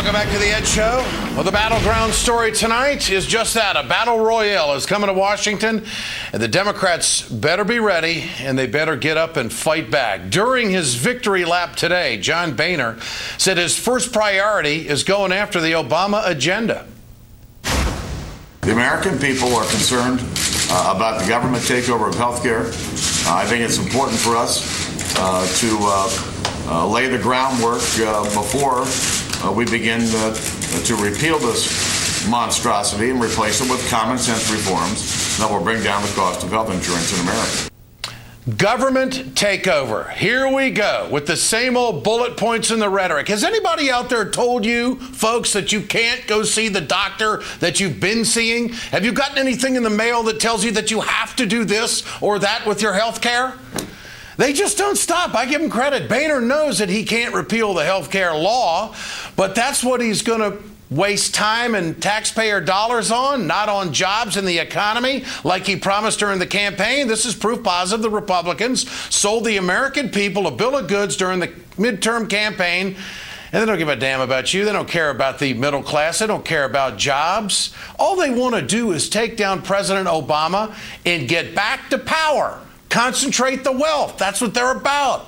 Welcome back to The Ed Show. Well, the battleground story tonight is just that. A battle royale is coming to Washington, and the Democrats better be ready, and they better get up and fight back. During his victory lap today, John Boehner said his first priority is going after the Obama agenda. The American people are concerned about the government takeover of health care. I think it's important for us to lay the groundwork before we begin to repeal this monstrosity and replace it with common sense reforms that will bring down the cost of health insurance in America. Government takeover. Here we go with the same old bullet points in the rhetoric. Has anybody out there told you, folks, that you can't go see the doctor that you've been seeing? Have you gotten anything in the mail that tells you that you have to do this or that with your health care? They just don't stop. I give him credit. Boehner knows that he can't repeal the health care law, but that's what he's going to waste time and taxpayer dollars on, not on jobs and the economy like he promised during the campaign. This is proof positive the Republicans sold the American people a bill of goods during the midterm campaign, and they don't give a damn about you. They don't care about the middle class. They don't care about jobs. All they want to do is take down President Obama and get back to power. Concentrate the wealth. That's what they're about.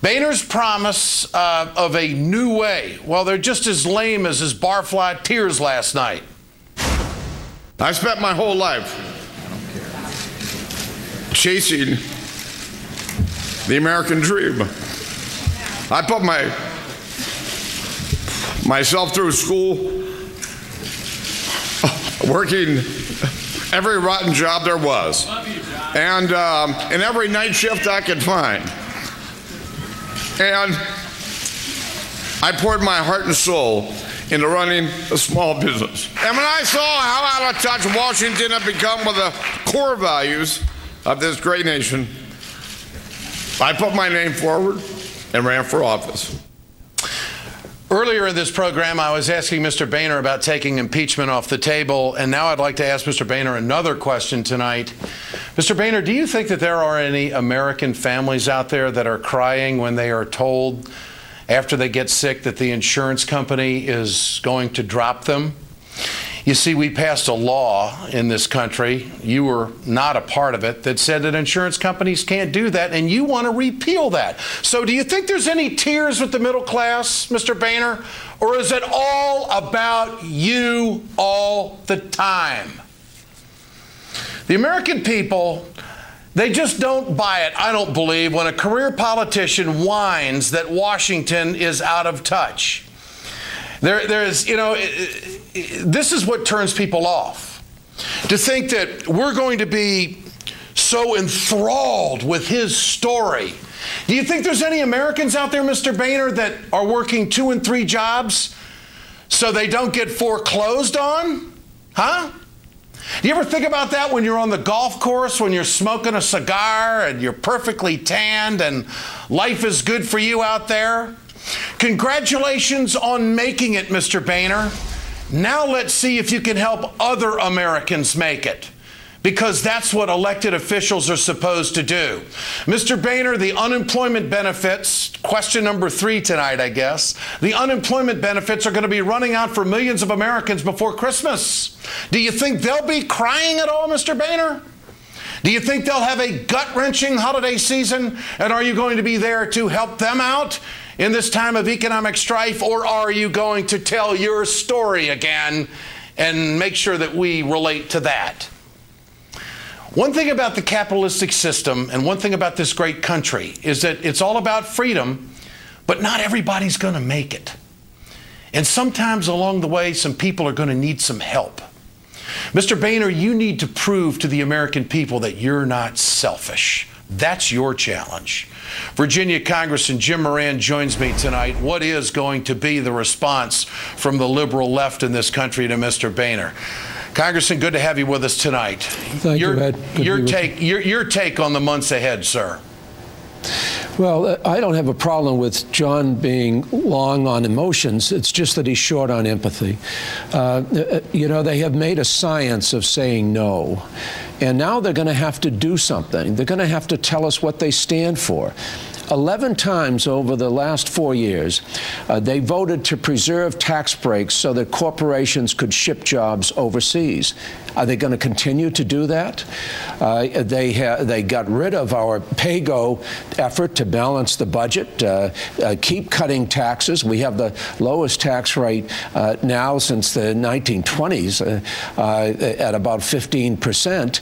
Boehner's promise of a new way, well, they're just as lame as his barfly tears last night. I spent my whole life chasing the American dream. I put myself through school, working every rotten job there was, and in every night shift I could find. And I poured my heart and soul into running a small business. And when I saw how out of touch Washington had become with the core values of this great nation, I put my name forward and ran for office. Earlier in this program, I was asking Mr. Boehner about taking impeachment off the table, and now I'd like to ask Mr. Boehner another question tonight. Mr. Boehner, do you think that there are any American families out there that are crying when they are told after they get sick that the insurance company is going to drop them? You see, we passed a law in this country, you were not a part of it, that said that insurance companies can't do that, and you want to repeal that. So do you think there's any tears with the middle class, Mr. Boehner? Or is it all about you all the time? The American people, they just don't buy it, I don't believe, when a career politician whines that Washington is out of touch. There's, you know, this is what turns people off. To think that we're going to be so enthralled with his story. Do you think there's any Americans out there, Mr. Boehner, that are working 2 and 3 jobs so they don't get foreclosed on? Huh? Do you ever think about that when you're on the golf course, when you're smoking a cigar and you're perfectly tanned and life is good for you out there? Congratulations on making it, Mr. Boehner. Now let's see if you can help other Americans make it, because that's what elected officials are supposed to do. Mr. Boehner, the unemployment benefits, question number 3 tonight, I guess. The unemployment benefits are going to be running out for millions of Americans before Christmas. Do you think they'll be crying at all, Mr. Boehner? Do you think they'll have a gut-wrenching holiday season? And are you going to be there to help them out in this time of economic strife? Or are you going to tell your story again and make sure that we relate to that? One thing about the capitalistic system and one thing about this great country is that it's all about freedom, but not everybody's going to make it. And sometimes along the way, some people are going to need some help. Mr. Boehner, you need to prove to the American people that you're not selfish. That's your challenge. Virginia Congressman Jim Moran joins me tonight. What is going to be the response from the liberal left in this country to Mr. Boehner? Congressman, good to have you with us tonight. Thank you, Ed. Your take on the months ahead, sir. Well, I don't have a problem with John being long on emotions. It's just that he's short on empathy. You know, they have made a science of saying no. And now they're going to have to do something. They're going to have to tell us what they stand for. 11 times over the last 4 years, they voted to preserve tax breaks so that corporations could ship jobs overseas. Are they going to continue to do that? They got rid of our pay-go effort to balance the budget, keep cutting taxes. We have the lowest tax rate now since the 1920s at about 15%.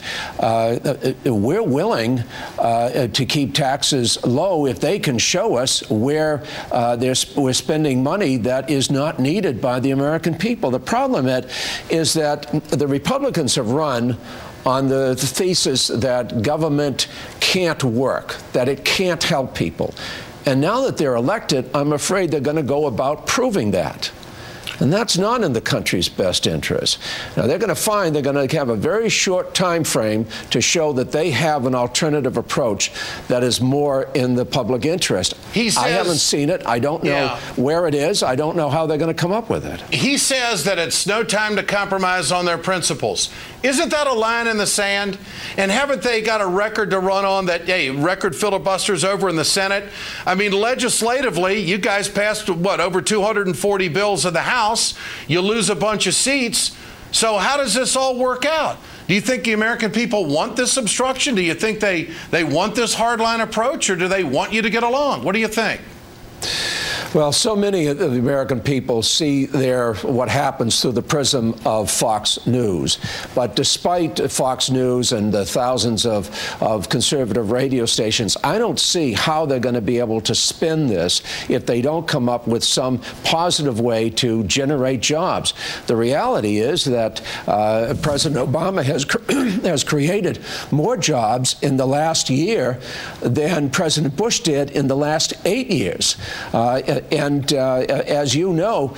We're willing to keep taxes low if they can show us where we're spending money that is not needed by the American people. The problem, Ed, is that the Republicans have run on the thesis that government can't work, that it can't help people. And now that they're elected, I'm afraid they're going to go about proving that. And that's not in the country's best interest. Now, they're going to find they're going to have a very short time frame to show that they have an alternative approach that is more in the public interest. I haven't seen it. I don't know where it is. I don't know how they're going to come up with it. He says that it's no time to compromise on their principles. Isn't that a line in the sand? And haven't they got a record to run on that, hey, record filibusters over in the Senate? I mean, legislatively, you guys passed, what, over 240 bills in the House. You lose a bunch of seats. So how does this all work out? Do you think the American people want this obstruction? Do you think they want this hardline approach, or do they want you to get along? What do you think? Well, so many of the American people see what happens through the prism of Fox News. But despite Fox News and the thousands of conservative radio stations, I don't see how they're going to be able to spin this if they don't come up with some positive way to generate jobs. The reality is that President Obama has created more jobs in the last year than President Bush did in the last 8 years. And as you know,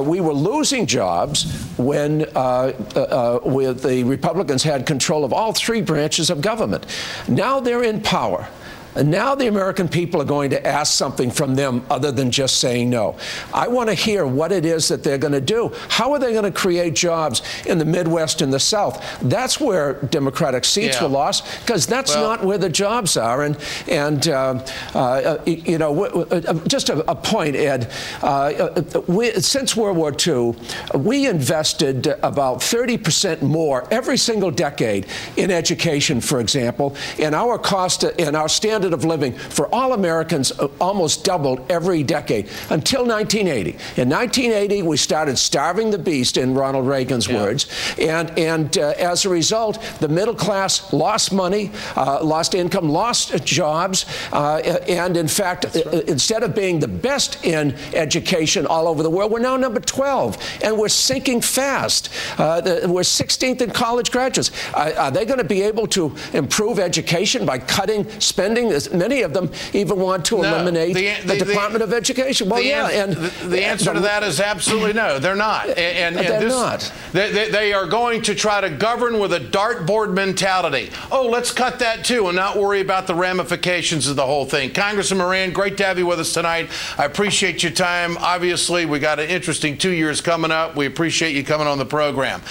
we were losing jobs when the Republicans had control of all three branches of government. Now they're in power. And now the American people are going to ask something from them other than just saying no. I want to hear what it is that they're going to do. How are they going to create jobs in the Midwest and the South? That's where Democratic seats were lost, because that's not where the jobs are. And you know, just a point, Ed. Since World War II, we invested about 30% more every single decade in education, for example, and our cost and our standard of living for all Americans almost doubled every decade until 1980. In 1980, we started starving the beast, in Ronald Reagan's words, and as a result, the middle class lost money, lost income, lost jobs, and in fact, instead of being the best in education all over the world, we're now number 12, and we're sinking fast. We're 16th in college graduates. Are they going to be able to improve education by cutting spending? Many of them even want to eliminate the Department of Education. Well, and the answer to that is absolutely no. They're not. They're not. They are going to try to govern with a dartboard mentality. Oh, let's cut that too and not worry about the ramifications of the whole thing. Congressman Moran, great to have you with us tonight. I appreciate your time. Obviously, we got an interesting 2 years coming up. We appreciate you coming on the program.